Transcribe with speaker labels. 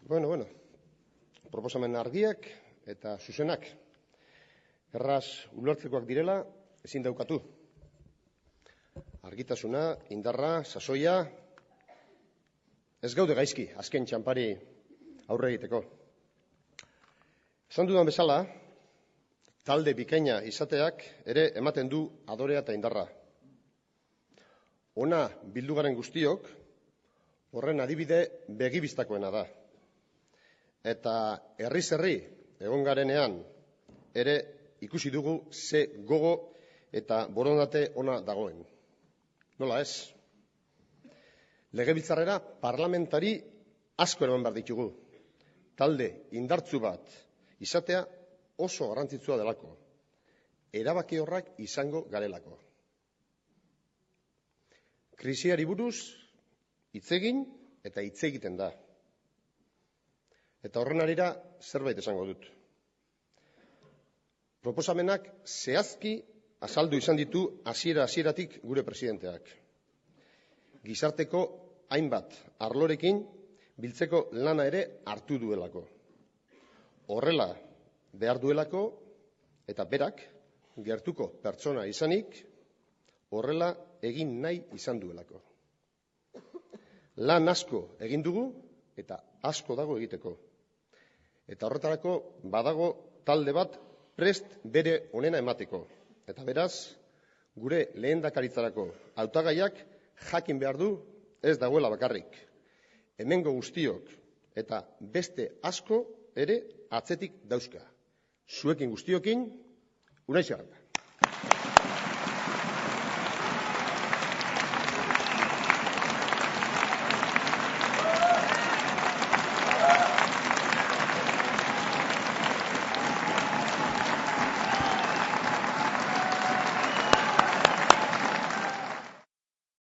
Speaker 1: Bueno. Proposamen argiak eta zuzenak. Erraz ulertzekoak direla ezin daukatu. Argitasuna, indarra, sasoia, ez gaude gaizki azken txanpari aurre egiteko. Esan dudan bezala, talde bikaina izateak ere ematen du adorea eta indarra. Ona bildu garen guztiok, horren adibide begibistakoena da. Eta herriz herri egon garenean ere ikusi dugu ze gogo eta borondate ona dagoen. Nola ez? Legebiltzarrera parlamentari asko eraman behar ditugu. Talde indartzu bat izatea oso garrantzitsua delako. Erabakiorrak izango garelako. Krisiari buruz hitz egin eta hitz egiten da. Eta horren arira zerbait esango dut. Proposamenak zehazki azaldu izan ditu hasieratik gure presidenteak. Gizarteko hainbat arlorekin biltzeko lana ere hartu duelako. Horrela behar duelako eta berak gertuko pertsona izanik horrela egin nahi izan duelako. Lan asko egin dugu eta asko dago egiteko. Eta horretarako badago talde bat prest bere onena emateko. Eta beraz, gure lehendakaritzarako hautagaiak jakin behar du ez dagoela bakarrik. Hemengo guztiok eta beste asko ere atzetik dauzka. Zuekin guztiokin, Unai Zerrenda.